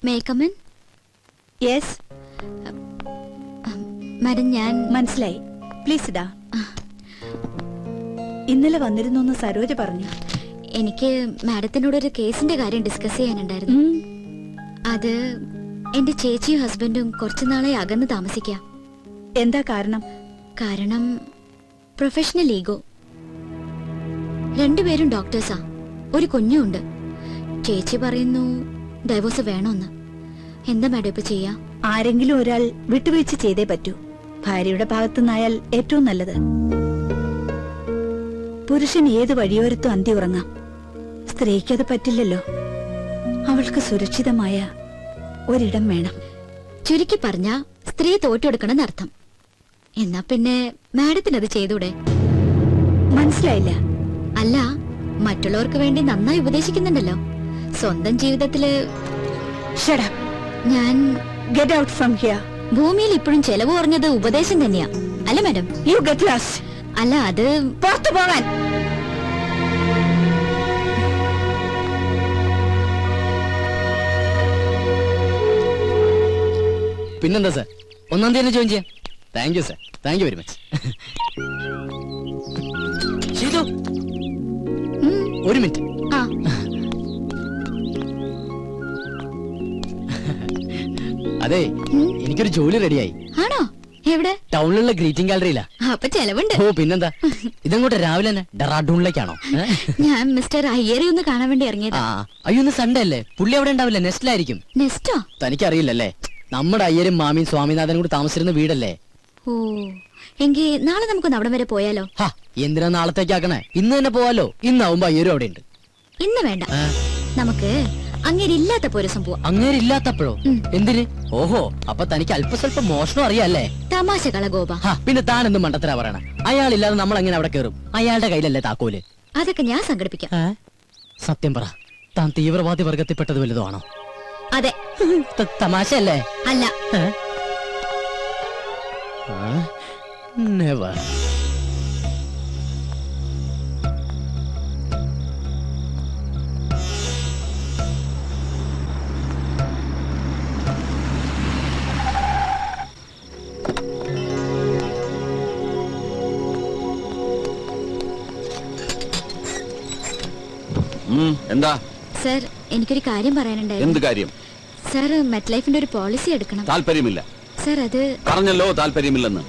May I come in? Yes madam, ഞാൻ മനസ്സിലായി. Please ഇടാ. ഇന്നലെ വന്നിരുന്നു സരോജ പറഞ്ഞു. എനിക്ക് മാഡത്തിനോടൊരു കേസിന്റെ കാര്യം ഡിസ്കസ് ചെയ്യാനുണ്ടായിരുന്നു. അത് എന്റെ ചേച്ചിയും ഹസ്ബൻഡും കുറച്ചുനാളെ അകന്ന് താമസിക്കാം. എന്താ കാരണം? കാരണം പ്രൊഫഷണൽ ഈഗോ. രണ്ടുപേരും ഡോക്ടേഴ്സാ, ഒരു കുഞ്ഞുണ്ട്. ചേച്ചി പറയുന്നു ഡൈവോഴ്സ് വേണമെന്ന്. എന്താ മാഡം ഇപ്പൊ ചെയ്യാ? ആരെങ്കിലും ഒരാൾ വിട്ടുവീഴ്ച ചെയ്തേ പറ്റൂ. ഭാര്യയുടെ ഭാഗത്തുനിന്നായാൽ ഏറ്റവും നല്ലത്. പുരുഷൻ ഏത് വഴിയോരത്തും അന്തി ഉറങ്ങാം. സ്ത്രീക്കത് പറ്റില്ലല്ലോ. അവൾക്ക് സുരക്ഷിതമായ ഒരിടം വേണം. ചുരുക്കി പറഞ്ഞ സ്ത്രീ തോറ്റെടുക്കണം അർത്ഥം. എന്നാ പിന്നെ മാഡത്തിനത് ചെയ്തൂടെ? മനസ്സിലായില്ല. അല്ല, മറ്റുള്ളവർക്ക് വേണ്ടി നന്നായി ഉപദേശിക്കുന്നുണ്ടല്ലോ. സ്വന്തം ജീവിതത്തില് ഞാൻ ഗെറ്റ് ഔട്ട് ഫ്രം ഹിയർ. ഭൂമിയിൽ ഇപ്പോഴും ചെലവ് കുറഞ്ഞത് ഉപദേശം തന്നെയാ, അല്ല മാഡം? You get lost. അല്ല, അത് പുറത്തു പോകാൻ. പിന്നെന്താ സാർ, 1-ാം തീയതി ജോയിൻ ചെയ്യാം. Thank you sir, thank you very much. Sheethu, ഒരു മിനിറ്റ്. അതെ, എനിക്കൊരു ജോലി റെഡിയായി. ആണോ? എവിടെ? ടൗണിലുള്ള ഗ്രീറ്റിംഗ് ഗാലറിയിലാ. അപ്പൊ ചെലവുണ്ട്. ഓ പിന്നെന്താ. ഇതങ്ങോട്ട് രാവിലെ തന്നെ ഡെറാഡൂണിലേക്കാണോ? ഞാൻ മിസ്റ്റർ അയ്യരെ ഒന്ന് കാണാൻ വേണ്ടി ഇറങ്ങിയതാ. അയ്യോ, ഇന്ന് സൺഡേ അല്ലേ? പുള്ളി അവിടെ ഉണ്ടാവില്ല, നെസ്റ്റിലായിരിക്കും. നെസ്റ്റോ? തനിക്കറിയില്ലല്ലേ, നമ്മുടെ അയ്യരും മാമിയും സ്വാമിനാഥനും കൂടി താമസിച്ചിരുന്ന വീടല്ലേ. ഓ, എങ്കിൽ നാളെ നമുക്കൊന്ന് അവിടം വരെ പോയാലോ? എന്തിനാ നാളത്തേക്കാക്കണേ? ഇന്ന് തന്നെ പോവാലോ. ഇന്നാവുമ്പോ അയ്യരും അവിടെ ഉണ്ട്. ഇന്ന് വേണ്ട, നമുക്ക് അങ്ങേരില്ലാത്തപ്പോ ഒരു സംഭവം. അങ്ങേരില്ലാത്തപ്പോഴോ? എന്തിന്? ഓഹോ, അപ്പൊ തനിക്ക് അല്പസ്വല്പം മോഷണം അറിയാല്ലേ? തമാശ കളഗോപ. പിന്നെ താൻ എന്തും മണ്ടത്തരാ പറയണ? അയാളില്ലാതെ നമ്മൾ എങ്ങനെ അവിടെ കയറും? അയാളുടെ കയ്യിലല്ലേ താക്കോല്? അതൊക്കെ ഞാൻ സംഘടിപ്പിക്കാം. സത്യം പറ, താൻ തീവ്രവാദി വർഗത്തിൽപ്പെട്ടത് വലുതോ ആണോ? അതെ. തമാശയല്ലേ? അല്ല. നെവർ. എന്താ സർ, എനിക്കൊരു കാര്യം പറയാനുണ്ടായിരുന്നു. എന്ത് കാര്യം? സർ, മെറ്റ് ലൈഫിന്റെ ഒരു പോളിസി എടുക്കണം. താല്പര്യമില്ല. സർ, അത് പറഞ്ഞല്ലോ താല്പര്യമില്ലെന്ന്.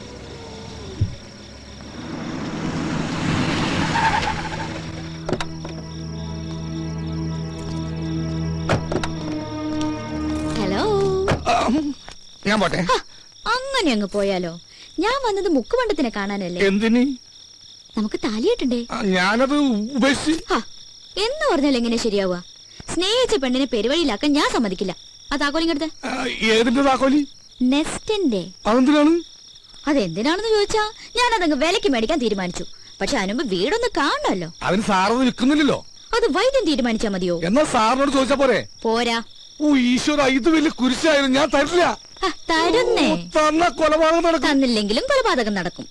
ഹലോ, ഞാൻ പോട്ടെ. അങ്ങനെ അങ്ങ് പോയാലോ? ഞാൻ വന്നത് മുക്കുമണ്ടത്തിനെ കാണാനല്ലേ. എന്തിന്? നമുക്ക് താലിയിട്ടുണ്ട്. ഞാനത് ഉപേക്ഷിച്ച്. എന്ന് പറഞ്ഞാൽ എങ്ങനെ ശരിയാവുക? സ്നേഹിച്ച പെണ്ണിനെ പെരുവഴിയിലാക്കാൻ ഞാൻ സമ്മതിക്കില്ല. ആ താക്കോലിങ്ങടുത്ത്. ഏതിന്റെ താക്കോലി? നെസ്റ്റിന്റെ. അതെന്തിനാണ്? അതെന്തിനാണെന്ന് ചോദിച്ചാ ഞാൻ അതങ്ങ് വിലക്ക് മേടിക്കാൻ തീരുമാനിച്ചു. പക്ഷെ അതിനുമ്പ് വീടൊന്ന് കാണണല്ലോ. അതിന് സാറൊന്നും വിൽക്കുന്നില്ലല്ലോ. അത് വൈദ്യം തീരുമാനിച്ചാ മതിയോ? എന്നാ സാറിനോട് ചോദിച്ചാ പോരെ? പോരാ. ഓ ഈശ്വര, ഇത് വലിയ കുരിശായിരുന്നു. ഞാൻ തരില്ല. തരുന്നേ. തന്ന കൊലപാതകം നടക്കും. തന്നില്ലെങ്കിലും കൊലപാതകം നടക്കും.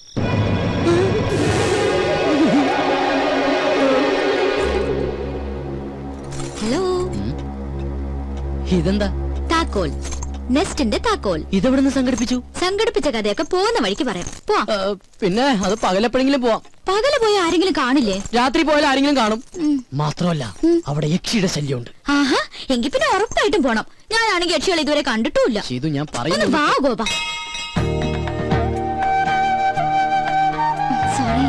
ഹലോ, ഇതെന്താ? താക്കോൽ. നെസ്റ്റിന്റെ താക്കോൽ. ഇതെവിടുന്ന് സംഘടിപ്പിച്ചു? സംഘടിപ്പിച്ച കഥയൊക്കെ പോകുന്ന വഴിക്ക് പറയാം. പിന്നെ അത് പകലെപ്പോഴെങ്കിലും പോവാം. പകല് പോയ ആരെങ്കിലും കാണില്ലേ? രാത്രി പോയാൽ ആരെങ്കിലും കാണും. മാത്രമല്ല, അവിടെ യക്ഷിയുടെ ശല്യമുണ്ട്. ആഹാ, എങ്കിൽ പിന്നെ ഉറപ്പായിട്ടും പോണം. ഞാനാണെങ്കിൽ യക്ഷികൾ ഇതുവരെ കണ്ടിട്ടുമില്ല. ഇത് ഞാൻ പറയുന്നു. വാ ഗോപ. സോറി.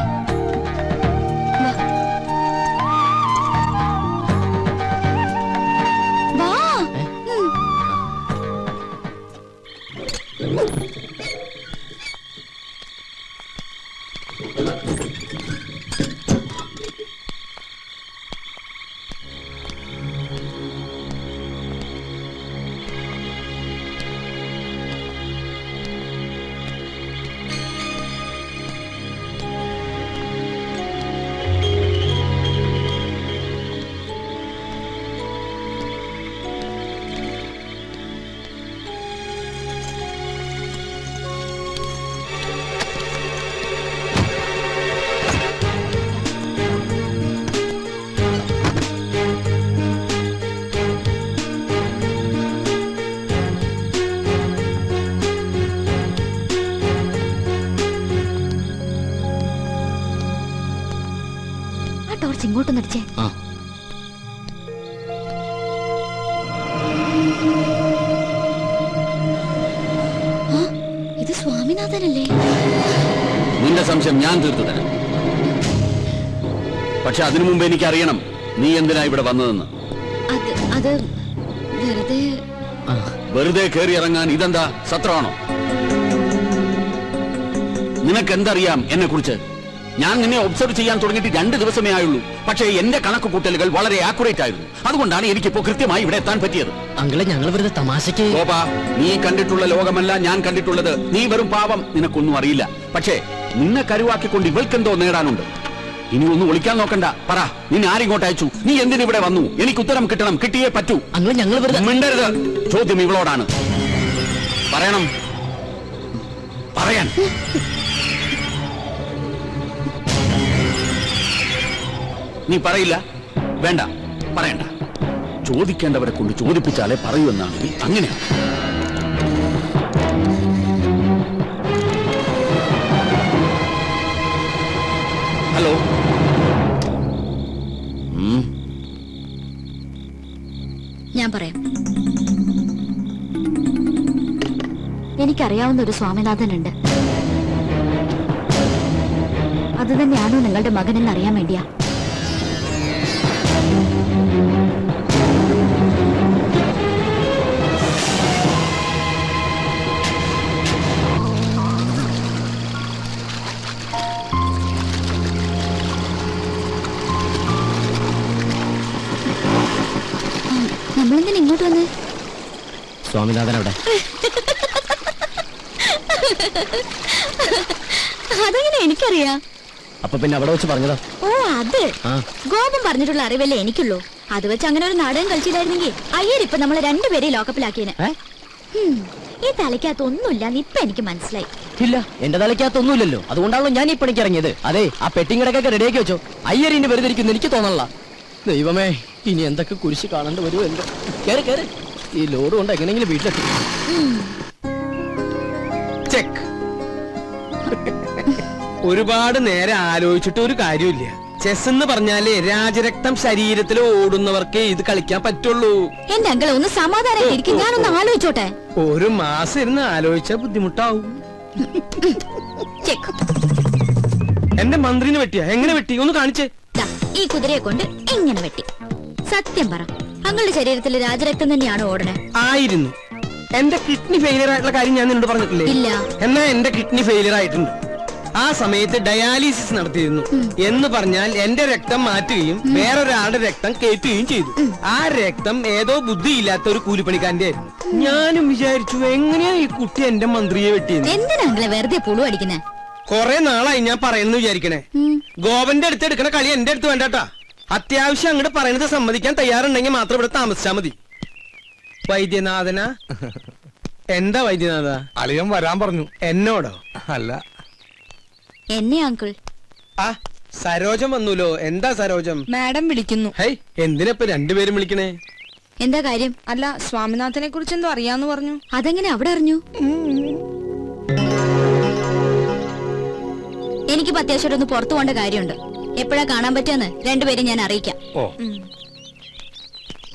വാ. അങ്ങോട്ടൊന്നടിച്ചേ. ആ. ഇത് സ്വാമിനാഥനല്ലേ? നിന്റെ സംശയം ഞാൻ തീർത്തു തരാം. പക്ഷെ അതിനു മുമ്പ് എനിക്കറിയണം നീ എന്തിനാ ഇവിടെ വന്നതെന്ന്. അത് വെറുതെ. വെറുതെ കയറി ഇറങ്ങാൻ ഇതെന്താ സത്രമാണോ? നിനക്കെന്തറിയാം എന്നെ കുറിച്ച്? ഞാൻ നിന്നെ ഒബ്സർവ് ചെയ്യാൻ തുടങ്ങിയിട്ട് 2 ദിവസമേ ആയുള്ളൂ. പക്ഷേ എന്റെ കണക്ക് കൂട്ടലുകൾ വളരെ ആക്യുറേറ്റ് ആയിരുന്നു. അതുകൊണ്ടാണ് എനിക്കിപ്പോ കൃത്യമായി ഇവിടെ എത്താൻ പറ്റിയത്. അങ്കിളെ, ഞങ്ങൾ വെറുതെ തമാശക്ക്. ഗോപാ, നീ കണ്ടിട്ടുള്ള ലോകമല്ല ഞാൻ കണ്ടിട്ടുള്ളത്. നീ വെറും പാവം, നിനക്കൊന്നും അറിയില്ല. പക്ഷേ നിന്നെ കരുവാക്കിക്കൊണ്ട് ഇവൾക്കെന്തോ നേടാനുണ്ട്. ഇനി ഒന്നും ഒളിക്കാൻ നോക്കണ്ട. പറ, നിന്നെ ആരിങ്ങോട്ട് അയച്ചു? നീ എന്തിനിവിടെ വന്നു? എനിക്ക് ഉത്തരം കിട്ടണം, കിട്ടിയേ പറ്റൂ. അങ്കിളെ, ഞങ്ങൾ വെറുതെ. മിണ്ടരുത്. ചോദ്യം ഇവളോടാണ്. പറയണം, പറയാൻ. നീ പറയില്ല? വേണ്ട, പറയണ്ട. ചോദിക്കേണ്ടവരെ കൊണ്ട് ചോദിപ്പിച്ചാലേ പറയൂ എന്നാണെങ്കിൽ അങ്ങനെയാണ്. ഹലോ. ഞാൻ പറയാം. എനിക്കറിയാവുന്ന ഒരു സ്വാമിനാഥനുണ്ട്. അത് തന്നെയാണോ നിങ്ങളുടെ മകനെന്ന് അറിയാൻ വേണ്ടിയാ. നമ്മളെന്തിനാ ഇങ്ങോട്ട് വന്ന്? സ്വാമിനാഥൻ അവിടെ. അതെങ്ങനെ എനിക്കറിയാം? അപ്പൊ പിന്നെ അവിടെ വെച്ച് പറഞ്ഞതാ. ഓ, അത് ഗോപം പറഞ്ഞിട്ടുള്ള അറിവല്ലേ എനിക്കുള്ളൂ. അത് വെച്ച് അങ്ങനെ ഒരു നാടകം കളിച്ചില്ലായിരുന്നെങ്കിൽ അയ്യരിപ്പൊ നമ്മളെ 2 പേരെയും ലോക്കപ്പിലാക്കിയേനെ. ഈ തലയ്ക്കകത്ത് ഒന്നുമില്ലാന്ന് ഇപ്പൊ എനിക്ക് മനസ്സിലായി. ഇല്ല, എന്റെ തലയ്ക്കകത്തൊന്നുമില്ലല്ലോ. അതുകൊണ്ടാണല്ലോ ഞാൻ ഈ പണിക്ക് ഇറങ്ങിയത്. അതെ, ആ പെട്ടിങ് കിടക്കൊക്കെ റെഡിയാക്കി വെച്ചോ. അയ്യരിന് വെറുതെ ഇരിക്കുന്നു എനിക്ക് തോന്നല്ല. ദൈവമേ, ഇനി എന്തൊക്കെ കുരിശ് കാണേണ്ടി വരുമോ എന്തോ. കേറ് കേറ്. ഈ ലോഡ് കൊണ്ട് എങ്ങനെയെങ്കിലും വീട്ടിലെത്തി. ചെക്ക്. ഒരുപാട് നേരം ആലോചിച്ചിട്ട് ഒരു കാര്യമില്ല. ചെസ് എന്ന് പറഞ്ഞാലേ രാജരക്തം ശരീരത്തിൽ ഓടുന്നവർക്കേ ഇത് കളിക്കാൻ പറ്റുള്ളൂ. എന്റെ അങ്കിളെ ഒന്ന് സമാധാനം. ഞാനൊന്ന് ആലോചിച്ചോട്ടെ. ഒരു മാസം ഇരുന്ന് ആലോചിച്ചാ ബുദ്ധിമുട്ടാവും. എന്റെ മന്ത്രിനെ വെട്ടിയാ? എങ്ങനെ വെട്ടി? ഒന്ന് കാണിച്ചേ. ഈ കുതിരയെ കൊണ്ട് എങ്ങനെ വെട്ടി? സത്യം പറ, അങ്ങളുടെ ശരീരത്തിൽ രാജരക്തം തന്നെയാണോ ഓടണേ? ആയിരുന്നു. എന്റെ കിഡ്നി ഫെയിലിയർ ആയിട്ടുള്ള കാര്യം ഞാൻ നിന്നോട് പറഞ്ഞിട്ടില്ലേ? ഇല്ല. എന്നാ എന്റെ കിഡ്നി ഫെയിലിയർ ആയിട്ടുണ്ട്. ആ സമയത്ത് ഡയാലിസിസ് നടത്തിയിരുന്നു. എന്ന് പറഞ്ഞാൽ എന്റെ രക്തം മാറ്റുകയും വേറൊരാളുടെ രക്തം കയറ്റുകയും ചെയ്തു. ആ രക്തം ഏതോ ബുദ്ധിയില്ലാത്ത ഒരു കൂലിപ്പണിക്കാരന്റെ ആയിരുന്നു. ഞാനും വിചാരിച്ചു, എങ്ങനെയാ ഈ കുട്ടി എന്റെ മന്ത്രിയെ വെട്ടിയെന്ന്. എന്തിനാ അങ്കിളെ വെറുതെ പുളു അടിക്കുന്നേ? കൊറേ നാളായി ഞാൻ പറയുന്നു വിചാരിക്കണേ. ഗോവന്റെ അടുത്ത് എടുക്കണ കളി എന്റെ അടുത്ത് വേണ്ടാട്ടാ. അത്യാവശ്യം അങ്ങോട്ട് പറയുന്നത് സമ്മതിക്കാൻ തയ്യാറുണ്ടെങ്കിൽ മാത്രം ഇവിടെ താമസിച്ചാ മതി. വൈദ്യനാഥന. എന്താ വൈദ്യനാഥ? അളിയൻ വരാൻ പറഞ്ഞു. എന്നോടോ? അല്ല, എന്നെ അങ്കിൾ. ആ, സരോജം വന്നൂലോ. എന്താ സരോജം? മാഡം വിളിക്കുന്നു. ഹൈ, എന്തിനപ്പൊ 2 പേരും വിളിക്കണേ? എന്താ കാര്യം? അല്ല, സ്വാമിനാഥനെ കുറിച്ച് എന്തോ അറിയാന്ന് പറഞ്ഞു. അതെങ്ങനെ അവിടെ അറിഞ്ഞു? എനിക്കിപ്പോ അത്യാവശ്യം ഒന്ന് പുറത്തു പോകേണ്ട കാര്യമുണ്ട്. എപ്പോഴാ കാണാൻ പറ്റുമെന്ന് 2 പേരും ഞാൻ അറിയിക്കാം. ഓ